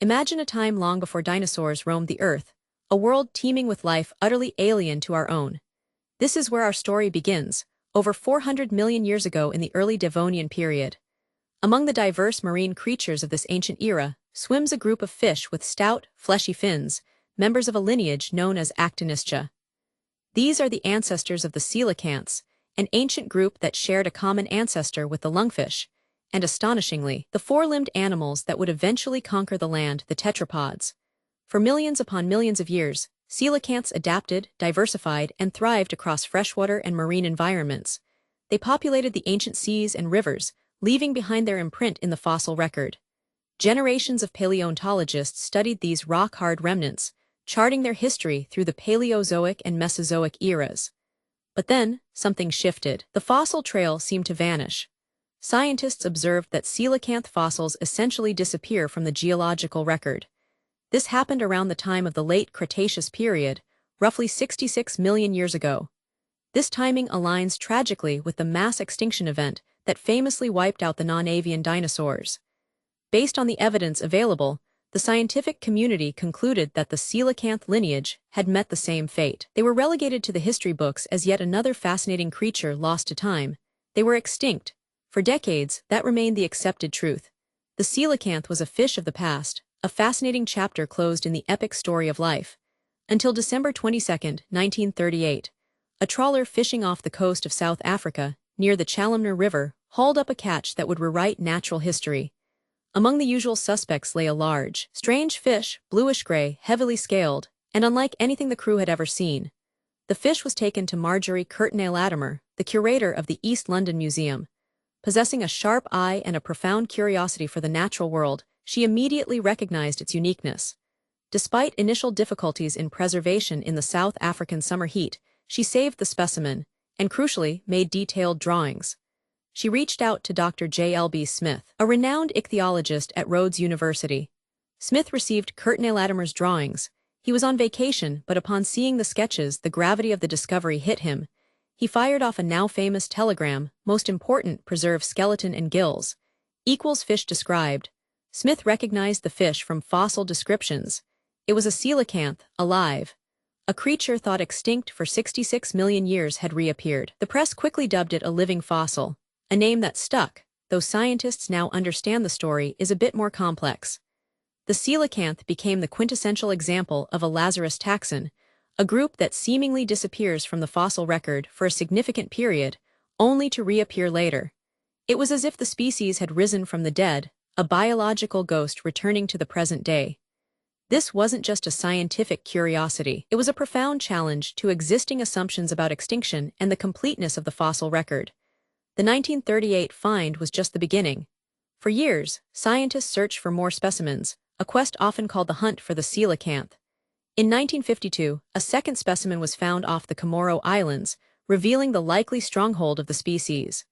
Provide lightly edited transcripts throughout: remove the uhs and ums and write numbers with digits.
Imagine a time long before dinosaurs roamed the Earth, a world teeming with life utterly alien to our own. This is where our story begins, over 400 million years ago in the early Devonian period. Among the diverse marine creatures of this ancient era swims a group of fish with stout, fleshy fins, members of a lineage known as Actinistia. These are the ancestors of the coelacanths, an ancient group that shared a common ancestor with the lungfish, and astonishingly, the four-limbed animals that would eventually conquer the land, the tetrapods. For millions upon millions of years, coelacanths adapted, diversified, and thrived across freshwater and marine environments. They populated the ancient seas and rivers, leaving behind their imprint in the fossil record. Generations of paleontologists studied these rock-hard remnants, charting their history through the Paleozoic and Mesozoic eras. But then, something shifted. The fossil trail seemed to vanish. Scientists observed that coelacanth fossils essentially disappear from the geological record. This happened around the time of the late Cretaceous period, roughly 66 million years ago. This timing aligns tragically with the mass extinction event that famously wiped out the non-avian dinosaurs. Based on the evidence available, the scientific community concluded that the coelacanth lineage had met the same fate. They were relegated to the history books as yet another fascinating creature lost to time. They were extinct. For decades, that remained the accepted truth. The coelacanth was a fish of the past, a fascinating chapter closed in the epic story of life. Until December 22, 1938, a trawler fishing off the coast of South Africa, near the Chalumner River, hauled up a catch that would rewrite natural history. Among the usual suspects lay a large, strange fish, bluish-gray, heavily scaled, and unlike anything the crew had ever seen. The fish was taken to Marjorie Coelacanth, the curator of the East London Museum. Possessing a sharp eye and a profound curiosity for the natural world, she immediately recognized its uniqueness. Despite initial difficulties in preservation in the South African summer heat, she saved the specimen, and crucially, made detailed drawings. She reached out to Dr. J.L.B. Smith, a renowned ichthyologist at Rhodes University. Smith received Coelacanth's drawings. He was on vacation, but upon seeing the sketches, the gravity of the discovery hit him. He fired off a now-famous telegram, most important, preserve skeleton and gills. Equals fish described. Smith recognized the fish from fossil descriptions. It was a coelacanth, alive. A creature thought extinct for 66 million years had reappeared. The press quickly dubbed it a living fossil. A name that stuck, though scientists now understand the story is a bit more complex. The coelacanth became the quintessential example of a Lazarus taxon, a group that seemingly disappears from the fossil record for a significant period, only to reappear later. It was as if the species had risen from the dead, a biological ghost returning to the present day. This wasn't just a scientific curiosity, it was a profound challenge to existing assumptions about extinction and the completeness of the fossil record. The 1938 find was just the beginning. For years, scientists searched for more specimens, a quest often called the hunt for the coelacanth. In 1952, a second specimen was found off the Comoro Islands, revealing the likely stronghold of the species.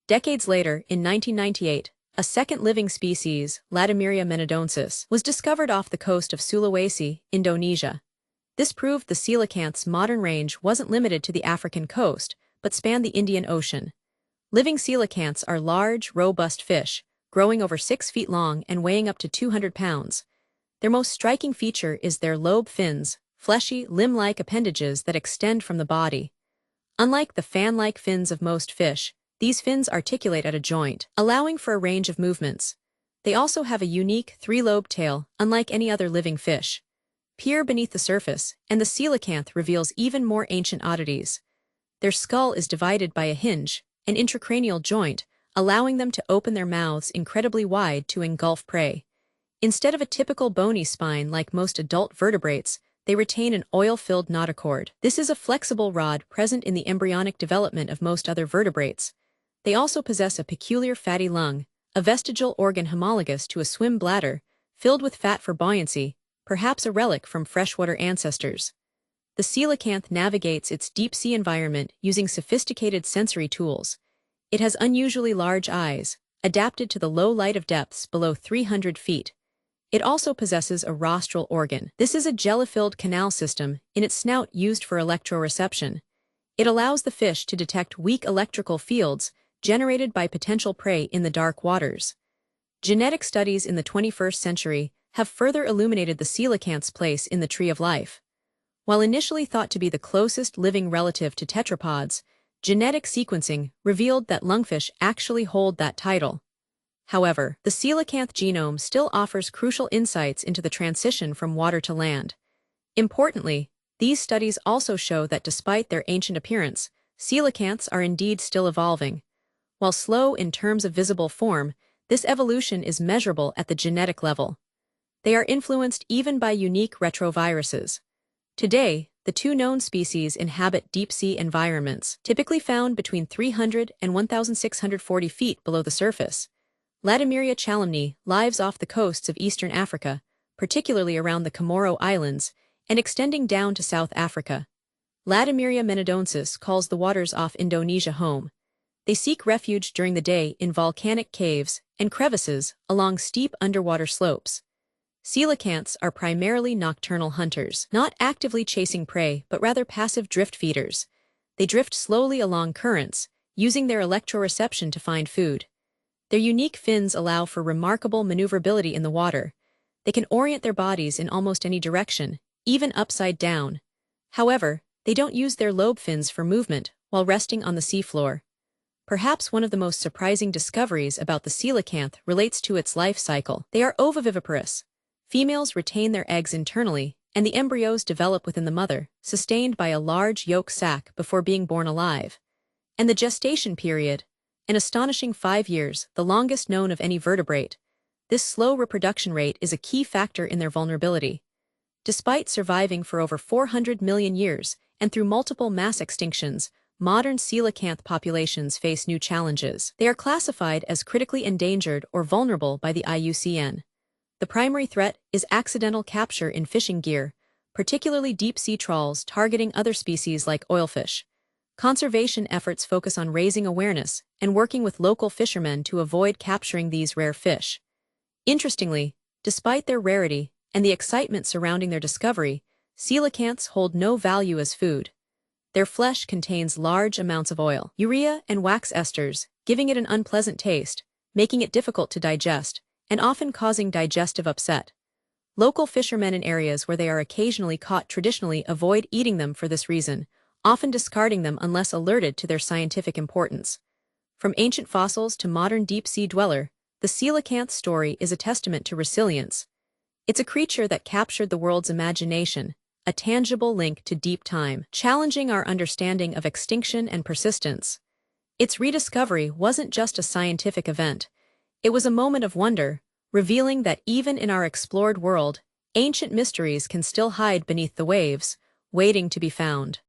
Decades later, in 1998, a second living species, Latimeria menidonsis, was discovered off the coast of Sulawesi, Indonesia. This proved the coelacanth's modern range wasn't limited to the African coast, but spanned the Indian Ocean. Living coelacanths are large, robust fish, growing over 6 feet long and weighing up to 200 pounds. Their most striking feature is their lobe fins, fleshy, limb-like appendages that extend from the body. Unlike the fan-like fins of most fish, these fins articulate at a joint, allowing for a range of movements. They also have a unique 3-lobed tail, unlike any other living fish. Peer beneath the surface, and the coelacanth reveals even more ancient oddities. Their skull is divided by a hinge, an intracranial joint, allowing them to open their mouths incredibly wide to engulf prey. Instead of a typical bony spine like most adult vertebrates, they retain an oil-filled notochord. This is a flexible rod present in the embryonic development of most other vertebrates. They also possess a peculiar fatty lung, a vestigial organ homologous to a swim bladder, filled with fat for buoyancy, perhaps a relic from freshwater ancestors. The coelacanth navigates its deep-sea environment using sophisticated sensory tools. It has unusually large eyes, adapted to the low light of depths below 300 feet. It also possesses a rostral organ. This is a jelly-filled canal system in its snout used for electroreception. It allows the fish to detect weak electrical fields generated by potential prey in the dark waters. Genetic studies in the 21st century have further illuminated the coelacanth's place in the tree of life. While initially thought to be the closest living relative to tetrapods, genetic sequencing revealed that lungfish actually hold that title. However, the coelacanth genome still offers crucial insights into the transition from water to land. Importantly, these studies also show that despite their ancient appearance, coelacanths are indeed still evolving. While slow in terms of visible form, this evolution is measurable at the genetic level. They are influenced even by unique retroviruses. Today, the two known species inhabit deep-sea environments, typically found between 300 and 1,640 feet below the surface. Latimeria chalumnae lives off the coasts of eastern Africa, particularly around the Comoro Islands, and extending down to South Africa. Latimeria menidonsis calls the waters off Indonesia home. They seek refuge during the day in volcanic caves and crevices along steep underwater slopes. Coelacanths are primarily nocturnal hunters, not actively chasing prey but rather passive drift feeders. They drift slowly along currents, using their electroreception to find food. Their unique fins allow for remarkable maneuverability in the water. They can orient their bodies in almost any direction, even upside down. However, they don't use their lobe fins for movement while resting on the seafloor. Perhaps one of the most surprising discoveries about the coelacanth relates to its life cycle. They are ovoviviparous. Females retain their eggs internally, and the embryos develop within the mother, sustained by a large yolk sac before being born alive. And the gestation period, an astonishing 5 years, the longest known of any vertebrate. This slow reproduction rate is a key factor in their vulnerability. Despite surviving for over 400 million years and through multiple mass extinctions, modern coelacanth populations face new challenges. They are classified as critically endangered or vulnerable by the IUCN. The primary threat is accidental capture in fishing gear, particularly deep-sea trawls targeting other species like oilfish. Conservation efforts focus on raising awareness and working with local fishermen to avoid capturing these rare fish. Interestingly, despite their rarity and the excitement surrounding their discovery, coelacanths hold no value as food. Their flesh contains large amounts of oil, urea, and wax esters, giving it an unpleasant taste, making it difficult to digest, and often causing digestive upset. Local fishermen in areas where they are occasionally caught traditionally avoid eating them for this reason, often discarding them unless alerted to their scientific importance. From ancient fossils to modern deep-sea dweller, the coelacanth story is a testament to resilience. It's a creature that captured the world's imagination, a tangible link to deep time, challenging our understanding of extinction and persistence. Its rediscovery wasn't just a scientific event. It was a moment of wonder, revealing that even in our explored world, ancient mysteries can still hide beneath the waves, waiting to be found.